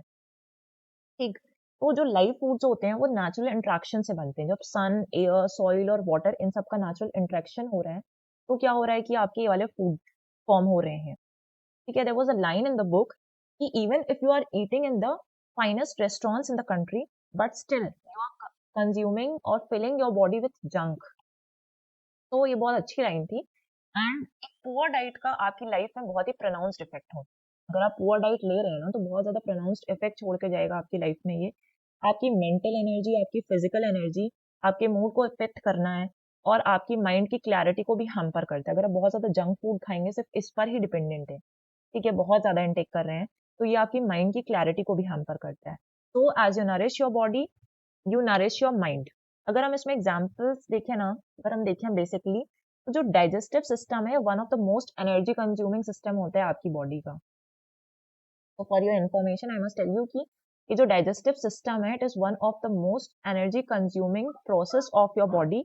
ठीक, तो जो लाइव फूड्स होते हैं वो नेचुरल इंट्रैक्शन से बनते हैं। जब सन, एयर, सॉइल और वाटर इन सब का नेचुरल इंट्रैक्शन हो रहा है तो क्या हो रहा है कि आपके ये वाले फूड फॉर्म हो रहे हैं। ठीक है, there was a line in the book कि even if you are eating in the finest restaurants in the country, but still you are consuming और filling your body with junk. तो ये बहुत अच्छी लाइन थी। एंड एक poor diet का आपकी लाइफ में बहुत ही प्रोनाउंस्ड इफेक्ट हो। अगर आप पुअर डाइट ले रहे हैं ना तो बहुत ज्यादा प्रोनाउंस्ड इफेक्ट छोड़ के जाएगा आपकी लाइफ में ये। आपकी मेंटल एनर्जी, आपकी फिजिकल एनर्जी, आपके मूड को इफेक्ट करना है, और आपकी माइंड की क्लैरिटी को भी हैम्पर करता है। अगर आप बहुत ज्यादा जंक फूड खाएंगे, सिर्फ इस पर ही डिपेंडेंट है, ठीक है, बहुत ज्यादा इनटेक कर रहे हैं, तो ये आपकी माइंड की क्लैरिटी को भी हैम्पर करता है। तो as you nourish your body you nourish your mind. अगर हम इसमें एग्जाम्पल्स देखें ना, अगर हम देखें बेसिकली, तो जो डाइजेस्टिव सिस्टम है one of the most energy consuming system होता है आपकी बॉडी का। तो for your information I must tell you कि ये जो डाइजेस्टिव सिस्टम है, it is one of the most energy consuming process of your body.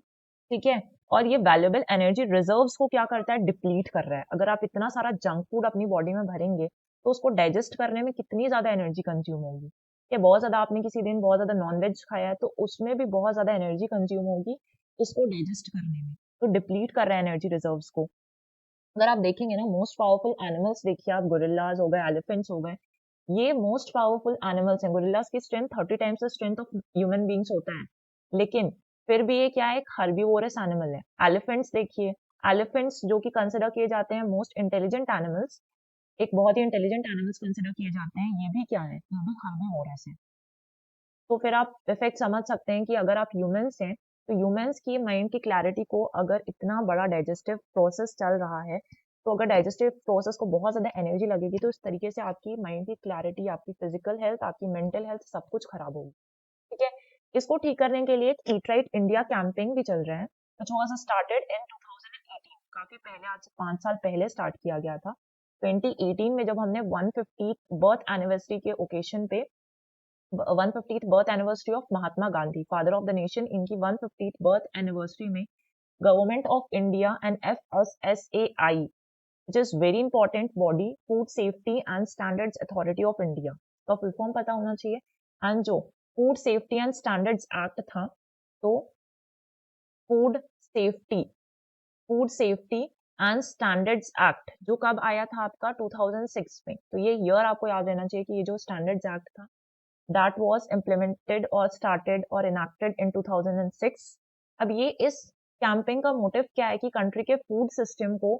ठीक है, और ये वैल्यूएबल एनर्जी रिजर्व्स को क्या करता है, डिप्लीट कर रहा है। अगर आप इतना सारा जंक फूड अपनी बॉडी में भरेंगे तो उसको डाइजेस्ट करने में कितनी ज्यादा एनर्जी कंज्यूम होगी। कि बहुत ज्यादा आपने किसी दिन बहुत ज्यादा नॉनवेज खाया है तो उसमें भी बहुत ज्यादा एनर्जी कंज्यूम होगी इसको डाइजेस्ट करने में, तो डिप्लीट कर रहा है एनर्जी रिजर्व्स को। अगर आप देखेंगे ना, मोस्ट पावरफुल एनिमल्स देखिए आप, गोरिल्लाज हो गए, एलिफेंट्स हो गए, ये मोस्ट पावरफुल एनिमल्स हैं। गोरिल्लाज की strength 30 times the strength of human beings होता है, लेकिन फिर भी ये क्या है, एक हर्बीवोरस एनिमल है। एलिफेंट्स देखिए, एलिफेंट्स जो कि कंसिडर किए जाते हैं मोस्ट इंटेलिजेंट एनिमल्स, एक बहुत ही इंटेलिजेंट एनिमल्स कंसिडर किए जाते हैं, ये भी क्या है, ये भी हर्बीवोरस है। तो फिर आप इफेक्ट समझ सकते हैं कि अगर आप ह्यूमंस हैं तो ह्यूमंस की माइंड की क्लैरिटी को, अगर इतना बड़ा डाइजेस्टिव प्रोसेस चल रहा है, तो अगर डाइजेस्टिव प्रोसेस को बहुत ज्यादा एनर्जी लगेगी तो इस तरीके से आपकी माइंड की क्लैरिटी, आपकी फिजिकल हेल्थ, आपकी मेंटल हेल्थ सब कुछ खराब होगी। ठीक है, इसको ठीक करने के लिए ईट राइट इंडिया कैंपेन भी चल रहा है, व्हिच वाज स्टार्टेड इन 2018। काफी पहले, आज से 5 साल पहले स्टार्ट किया गया था। 2018 में जब हमने 150th बर्थ एनिवर्सरी के ओकेशन पे, 150th birth anniversary of Mahatma Gandhi, father of the nation, इनकी 150th बर्थ एनिवर्सरी में government of India and FSSAI, which is very important body, food safety and standards authority of India, का full form पता होना चाहिए। And जो food safety and standards act था, तो food safety and standards act जो कब आया था आपका, 2006 में। तो ये ईयर आपको याद रहना चाहिए कि ये जो स्टैंडर्ड्स एक्ट था, that was implemented or started or enacted in 2006। अब ये इस कैंपेन का मोटिव क्या है कि कंट्री के फूड सिस्टम को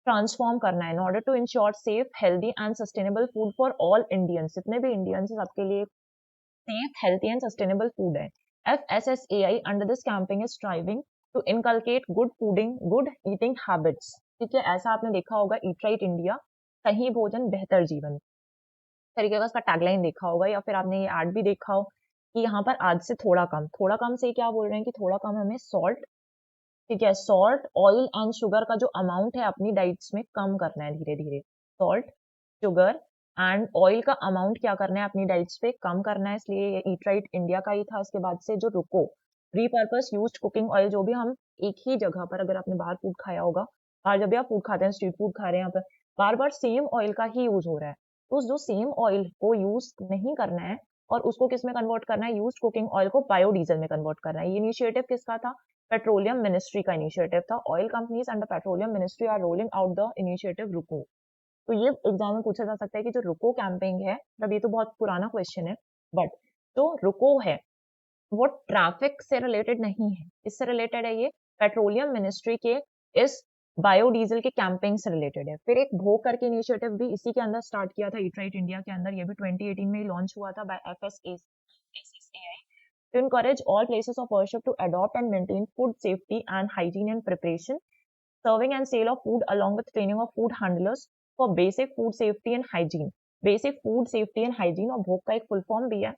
ट्रांसफॉर्म करना है in order to ensure safe, healthy and sustainable food for all Indians. जितने भी इंडियंस हैं सबके लिए safe, healthy and sustainable food है। FSSAI under this campaign is striving to inculcate good eating habits. ठीक है, ऐसा आपने देखा होगा ईट राइट इंडिया, सही भोजन बेहतर जीवन। तरीके का उसका टैगलाइन देखा होगा या फिर आपने ये एड भी देखा हो कि यहाँ पर आज से थोड़ा कम से क्या बोल रहे हैं कि थोड़ा कम हमें सॉल्ट, ठीक है, सॉल्ट, ऑयल एंड शुगर का जो अमाउंट है अपनी डाइट्स में कम करना है धीरे धीरे। सॉल्ट, शुगर एंड ऑयल का अमाउंट क्या करना है अपनी डाइट्स पे कम करना है, इसलिए ये ईट राइट इंडिया का ही था। इसके बाद से जो रुको, रीपर्पस यूज्ड कुकिंग ऑयल, जो भी हम एक ही जगह पर, अगर आपने बाहर फूड खाया होगा, बाहर जब भी आप फूड खाते हैं, स्ट्रीट फूड खा रहे हैं यहाँ पर, बार बार सेम ऑयल का ही यूज हो रहा है, तो जो सेम ऑयल को यूज नहीं करना है और उसको किस में कन्वर्ट करना है, यूज्ड कुकिंग ऑयल को बायोडीजल में कन्वर्ट करना है। ये इनिशिएटिव किसका था? पेट्रोलियम मिनिस्ट्री का इनिशिएटिव था। Oil companies under petroleum ministry are rolling out the initiative रुको। तो ये एग्जाम में पूछा जा सकता है कि जो रुको कैंपेन है, मतलब ये तो बहुत पुराना क्वेश्चन है, बट जो रुको है वो ट्रैफिक से रिलेटेड नहीं है, इससे रिलेटेड है ये पेट्रोलियम मिनिस्ट्री के इस बायोडीजल के कैंपेन से रिलेटेड है। फिर एक भोग करके इनिशिएटिव भी इसी के अंदर स्टार्ट किया था ईट राइट इंडिया के अंदर, ये भी 2018 में ही लॉन्च हुआ था bye FSSAI to encourage all places of worship to adopt and maintain food safety and hygiene and preparation, serving and sale of food along with training of food handlers for basic food safety and hygiene. Basic food safety and hygiene और भोग का एक full form भी है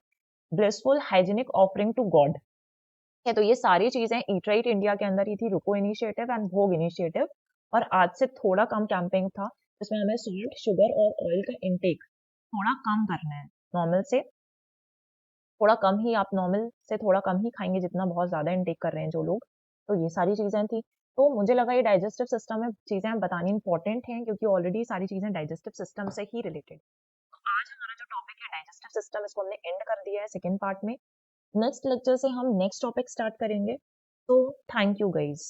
blissful hygienic offering to God है। तो ये सारी चीजें ईट राइट इंडिया के अंदर ही थी, रुको इनिशिएटिव एंड भोग इनिशिएटिव। और आज से थोड़ा कम कैंपेन था जिसमें हमें सॉल्ट, शुगर और ऑयल का इंटेक थोड़ा कम करना है, नॉर्मल से थोड़ा कम ही, आप नॉर्मल से थोड़ा कम ही खाएंगे जितना बहुत ज्यादा इनटेक कर रहे हैं जो लोग। तो ये सारी चीजें थी। तो मुझे लगा ये डाइजेस्टिव सिस्टम में चीजें बतानी इंपॉर्टेंट हैं क्योंकि ऑलरेडी सारी चीजें डाइजेस्टिव सिस्टम से ही रिलेटेड। तो आज हमारा जो टॉपिक है डाइजेस्टिव सिस्टम, इसको हमने एंड कर दिया है सेकेंड पार्ट में। नेक्स्ट लेक्चर से हम नेक्स्ट टॉपिक स्टार्ट करेंगे। तो थैंक यू गाइज।